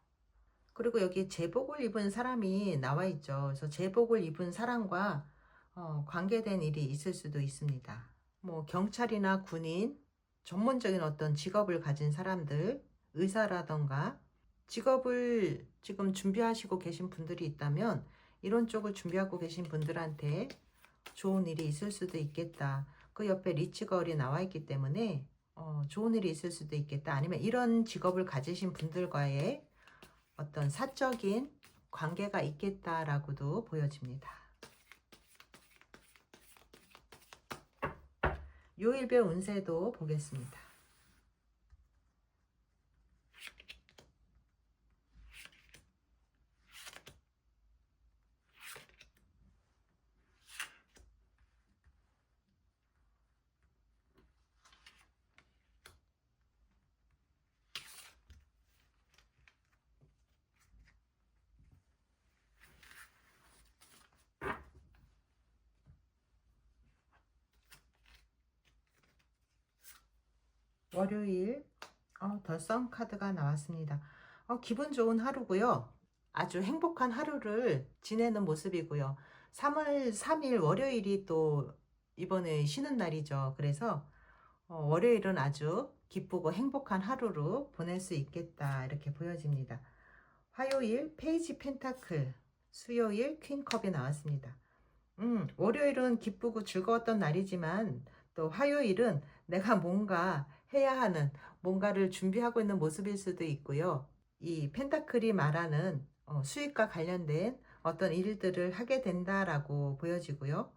그리고 여기 제복을 입은 사람이 나와 있죠. 그래서 제복을 입은 사람과 관계된 일이 있을 수도 있습니다. 뭐 경찰이나 군인, 전문적인 어떤 직업을 가진 사람들, 의사라던가 직업을 지금 준비하시고 계신 분들이 있다면 이런 쪽을 준비하고 계신 분들한테 좋은 일이 있을 수도 있겠다. 그 옆에 리치걸이 나와 있기 때문에 좋은 일이 있을 수도 있겠다. 아니면 이런 직업을 가지신 분들과의 어떤 사적인 관계가 있겠다라고도 보여집니다. 요일별 운세도 보겠습니다. 월요일 더 선 카드가 나왔습니다. 기분 좋은 하루고요. 아주 행복한 하루를 지내는 모습이고요. 3월 3일 월요일이 또 이번에 쉬는 날이죠. 그래서 월요일은 아주 기쁘고 행복한 하루로 보낼 수 있겠다 이렇게 보여집니다. 화요일 페이지 펜타클, 수요일 퀸컵이 나왔습니다. 월요일은 기쁘고 즐거웠던 날이지만 또 화요일은 내가 뭔가 해야 하는 뭔가를 준비하고 있는 모습일 수도 있고요. 이 펜타클이 말하는 수익과 관련된 어떤 일들을 하게 된다라고 보여지고요.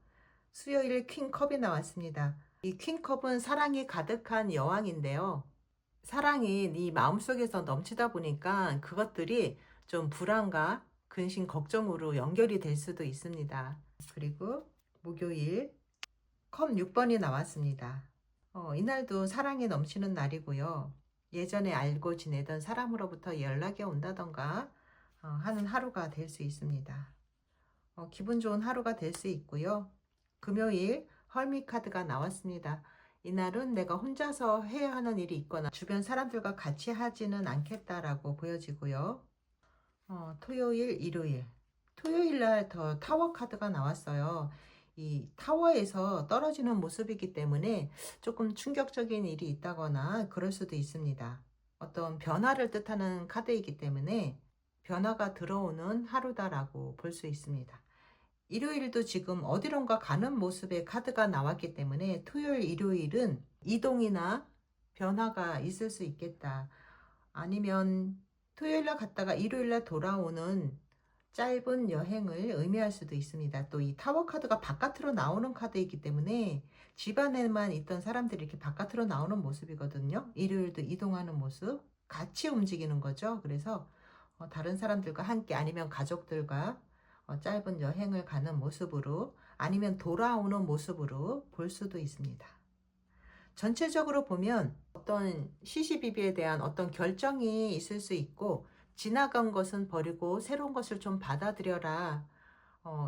수요일 퀸컵이 나왔습니다. 이 퀸컵은 사랑이 가득한 여왕인데요. 사랑이 네 마음속에서 넘치다 보니까 그것들이 좀 불안과 근심, 걱정으로 연결이 될 수도 있습니다. 그리고 목요일 컵 6번이 나왔습니다. 이날도 사랑이 넘치는 날이고요. 예전에 알고 지내던 사람으로부터 연락이 온다던가 하는 하루가 될 수 있습니다. 기분 좋은 하루가 될 수 있고요. 금요일 헐미 카드가 나왔습니다. 이날은 내가 혼자서 해야 하는 일이 있거나 주변 사람들과 같이 하지는 않겠다라고 보여지고요. 토요일, 일요일. 토요일 날 더 타워 카드가 나왔어요. 이 타워에서 떨어지는 모습이기 때문에 조금 충격적인 일이 있다거나 그럴 수도 있습니다. 어떤 변화를 뜻하는 카드이기 때문에 변화가 들어오는 하루다라고 볼 수 있습니다. 일요일도 지금 어디론가 가는 모습의 카드가 나왔기 때문에 토요일, 일요일은 이동이나 변화가 있을 수 있겠다. 아니면 토요일날 갔다가 일요일날 돌아오는 짧은 여행을 의미할 수도 있습니다. 또 이 타워 카드가 바깥으로 나오는 카드이기 때문에 집 안에만 있던 사람들이 이렇게 바깥으로 나오는 모습이거든요. 일요일도 이동하는 모습, 같이 움직이는 거죠. 그래서 다른 사람들과 함께 아니면 가족들과 짧은 여행을 가는 모습으로 아니면 돌아오는 모습으로 볼 수도 있습니다. 전체적으로 보면 어떤 시시비비에 대한 어떤 결정이 있을 수 있고 지나간 것은 버리고 새로운 것을 좀 받아들여라.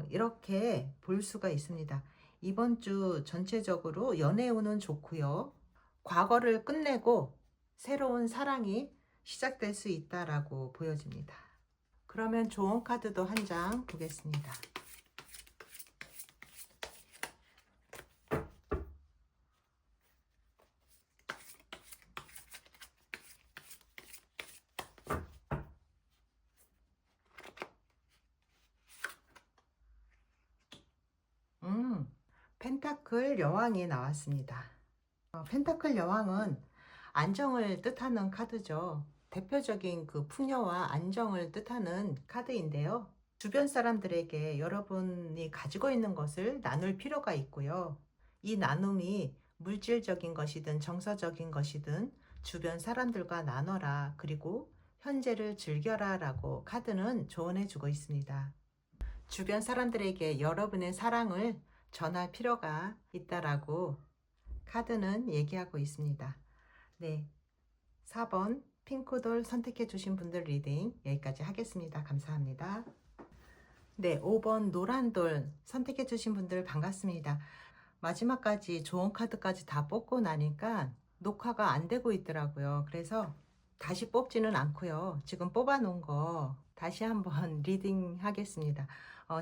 이렇게 볼 수가 있습니다. 이번 주 전체적으로 연애운은 좋고요. 과거를 끝내고 새로운 사랑이 시작될 수 있다라고 보여집니다. 그러면 좋은 카드도 한 장 보겠습니다. 펜타클 여왕이 나왔습니다. 펜타클 여왕은 안정을 뜻하는 카드죠. 대표적인 그 풍요와 안정을 뜻하는 카드인데요. 주변 사람들에게 여러분이 가지고 있는 것을 나눌 필요가 있고요. 이 나눔이 물질적인 것이든 정서적인 것이든 주변 사람들과 나눠라. 그리고 현재를 즐겨라 라고 카드는 조언해 주고 있습니다. 주변 사람들에게 여러분의 사랑을 전할 필요가 있다라고 카드는 얘기하고 있습니다. 네, 4번 핑크돌 선택해 주신 분들 리딩 여기까지 하겠습니다. 감사합니다. 네, 5번 노란돌 선택해 주신 분들 반갑습니다. 마지막까지 좋은 카드까지 다 뽑고 나니까 녹화가 안 되고 있더라고요. 그래서 다시 뽑지는 않고요. 지금 뽑아 놓은 거 다시 한번 리딩 하겠습니다.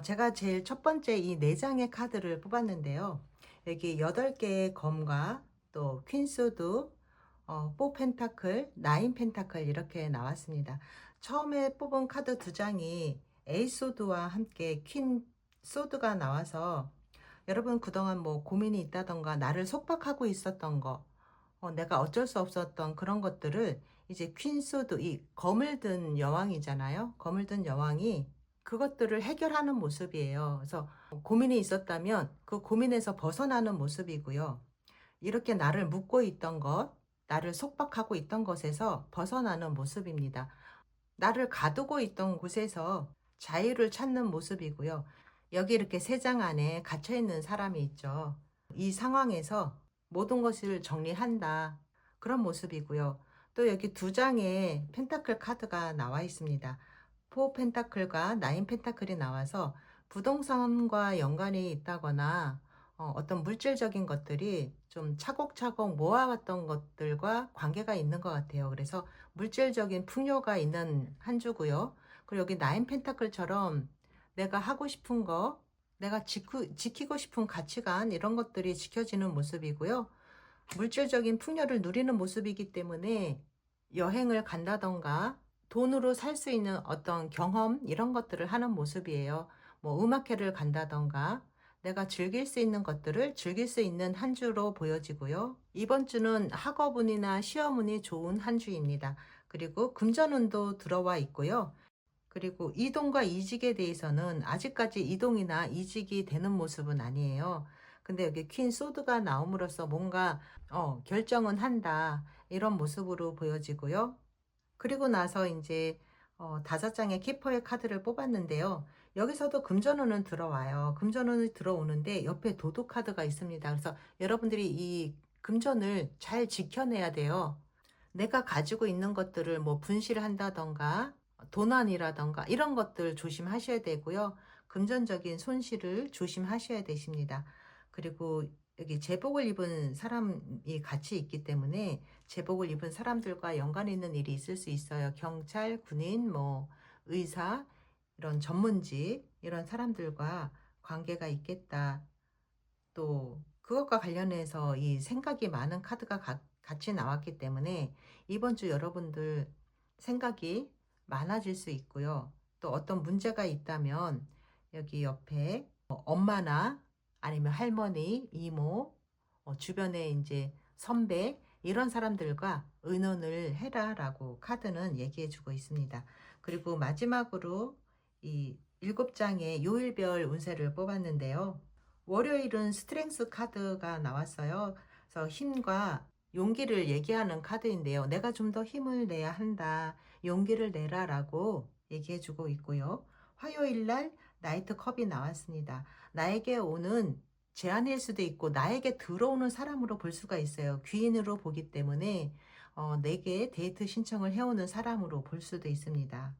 제가 제일 첫 번째 이 4장의 카드를 뽑았는데요. 여기 8개의 검과 또 퀸소드, 4 펜타클, 9 펜타클 이렇게 나왔습니다. 처음에 뽑은 카드 2장이 에이소드와 함께 퀸 소드가 나와서 여러분 그동안 뭐 고민이 있다던가 나를 속박하고 있었던 거, 내가 어쩔 수 없었던 그런 것들을 이제 퀸소드, 이 검을 든 여왕이잖아요. 검을 든 여왕이 그것들을 해결하는 모습이에요. 그래서 고민이 있었다면 그 고민에서 벗어나는 모습이고요. 이렇게 나를 묶고 있던 것, 나를 속박하고 있던 것에서 벗어나는 모습입니다. 나를 가두고 있던 곳에서 자유를 찾는 모습이고요. 여기 이렇게 3장 안에 갇혀 있는 사람이 있죠. 이 상황에서 모든 것을 정리한다. 그런 모습이고요. 또 여기 2장의 펜타클 카드가 나와 있습니다. 4 펜타클과 9 펜타클이 나와서 부동산과 연관이 있다거나 어떤 물질적인 것들이 좀 차곡차곡 모아왔던 것들과 관계가 있는 것 같아요. 그래서 물질적인 풍요가 있는 한 주고요. 그리고 여기 9 펜타클처럼 내가 하고 싶은 거, 내가 지키고 싶은 가치관 이런 것들이 지켜지는 모습이고요. 물질적인 풍요를 누리는 모습이기 때문에 여행을 간다던가 돈으로 살 수 있는 어떤 경험 이런 것들을 하는 모습이에요. 뭐 음악회를 간다던가 내가 즐길 수 있는 것들을 즐길 수 있는 한 주로 보여지고요. 이번 주는 학업운이나 시험운이 좋은 한 주입니다. 그리고 금전운도 들어와 있고요. 그리고 이동과 이직에 대해서는 아직까지 이동이나 이직이 되는 모습은 아니에요. 근데 여기 퀸 소드가 나옴으로써 뭔가 결정은 한다, 이런 모습으로 보여지고요. 그리고 나서 이제 5장의 키퍼의 카드를 뽑았는데요. 여기서도 금전운은 들어와요. 금전운이 들어오는데 옆에 도도 카드가 있습니다. 그래서 여러분들이 이 금전을 잘 지켜내야 돼요. 내가 가지고 있는 것들을 뭐 분실한다던가 도난이라던가 이런 것들 조심하셔야 되고요. 금전적인 손실을 조심하셔야 되십니다. 그리고 여기 제복을 입은 사람이 같이 있기 때문에 제복을 입은 사람들과 연관 있는 일이 있을 수 있어요. 경찰, 군인, 뭐 의사, 이런 전문직, 이런 사람들과 관계가 있겠다. 또 그것과 관련해서 이 생각이 많은 카드가 같이 나왔기 때문에 이번 주 여러분들 생각이 많아질 수 있고요. 또 어떤 문제가 있다면 여기 옆에 엄마나 아니면 할머니, 이모, 주변에 이제 선배, 이런 사람들과 의논을 해라라고 카드는 얘기해 주고 있습니다. 그리고 마지막으로 이 7장의 요일별 운세를 뽑았는데요. 월요일은 스트렝스 카드가 나왔어요. 그래서 힘과 용기를 얘기하는 카드인데요. 내가 좀 더 힘을 내야 한다, 용기를 내라 라고 얘기해 주고 있고요. 화요일 날 나이트 컵이 나왔습니다. 나에게 오는 제안일 수도 있고 나에게 들어오는 사람으로 볼 수가 있어요. 귀인으로 보기 때문에 내게 데이트 신청을 해오는 사람으로 볼 수도 있습니다.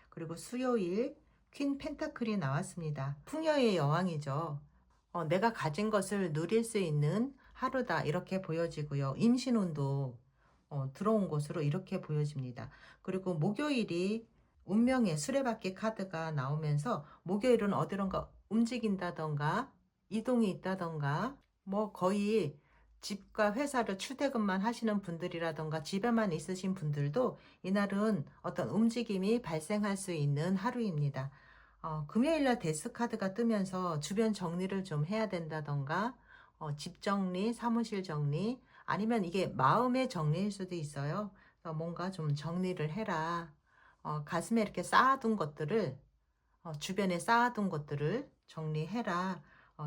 그리고 수요일 퀸 펜타클이 나왔습니다. 풍요의 여왕이죠. 내가 가진 것을 누릴 수 있는 하루다, 이렇게 보여지고요. 임신운도 들어온 것으로 이렇게 보여집니다. 그리고 목요일이 운명의 수레바퀴 카드가 나오면서 목요일은 어디론가 움직인다던가 이동이 있다던가 뭐 거의 집과 회사를 출퇴근만 하시는 분들이라던가 집에만 있으신 분들도 이날은 어떤 움직임이 발생할 수 있는 하루입니다. 금요일날 데스 카드가 뜨면서 주변 정리를 좀 해야 된다던가 집 정리, 사무실 정리, 아니면 이게 마음의 정리일 수도 있어요. 그래서 뭔가 좀 정리를 해라. 가슴에 이렇게 쌓아둔 것들을 주변에 쌓아둔 것들을 정리해라.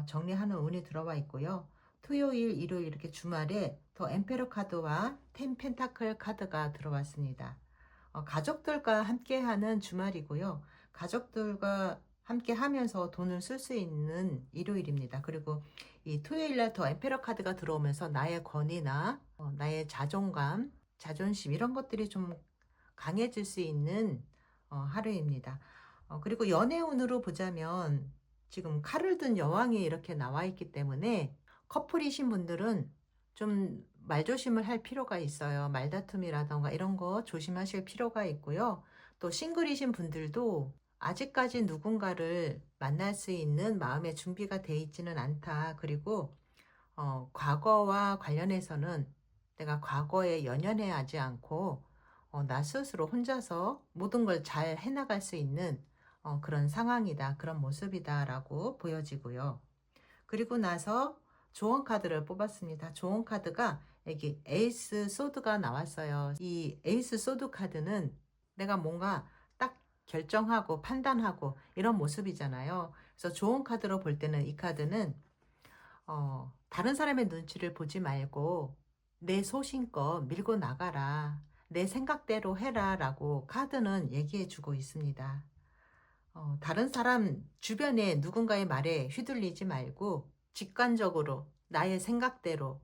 정리하는 운이 들어와 있고요. 토요일, 일요일 이렇게 주말에 더 엠페러 카드와 텐 펜타클 카드가 들어왔습니다. 가족들과 함께하는 주말이고요. 가족들과 함께 하면서 돈을 쓸 수 있는 일요일입니다. 그리고 이 토요일날 더 엠페러 카드가 들어오면서 나의 권위나 나의 자존감, 자존심, 이런 것들이 좀 강해질 수 있는 하루입니다. 그리고 연애운으로 보자면 지금 칼을 든 여왕이 이렇게 나와 있기 때문에 커플이신 분들은 좀 말조심을 할 필요가 있어요. 말다툼이라던가 이런 거 조심하실 필요가 있고요. 또 싱글이신 분들도 아직까지 누군가를 만날 수 있는 마음의 준비가 돼 있지는 않다. 그리고 과거와 관련해서는 내가 과거에 연연해하지 않고 나 스스로 혼자서 모든 걸 잘 해나갈 수 있는 그런 상황이다, 그런 모습이다 라고 보여지고요. 그리고 나서 조언 카드를 뽑았습니다. 조언 카드가 여기 에이스 소드가 나왔어요. 이 에이스 소드 카드는 내가 뭔가 딱 결정하고 판단하고 이런 모습이잖아요. 그래서 조언 카드로 볼 때는 이 카드는 다른 사람의 눈치를 보지 말고 내 소신껏 밀고 나가라, 내 생각대로 해라 라고 카드는 얘기해 주고 있습니다. 다른 사람 주변에 누군가의 말에 휘둘리지 말고 직관적으로 나의 생각대로,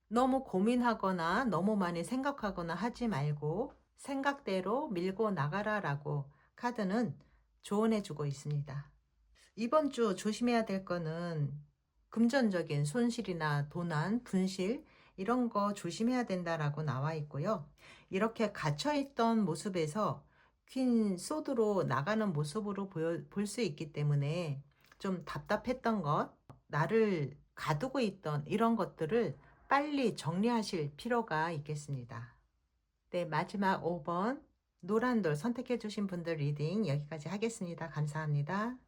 너무 고민하거나 너무 많이 생각하거나 하지 말고 생각대로 밀고 나가라 라고 카드는 조언해 주고 있습니다. 이번 주 조심해야 될 거는 금전적인 손실이나 도난, 분실, 이런 거 조심해야 된다라고 나와 있고요. 이렇게 갇혀있던 모습에서 퀸 소드로 나가는 모습으로 볼 수 있기 때문에 좀 답답했던 것, 나를 가두고 있던 이런 것들을 빨리 정리하실 필요가 있겠습니다. 네, 마지막 5번 노란돌 선택해 주신 분들 리딩 여기까지 하겠습니다. 감사합니다.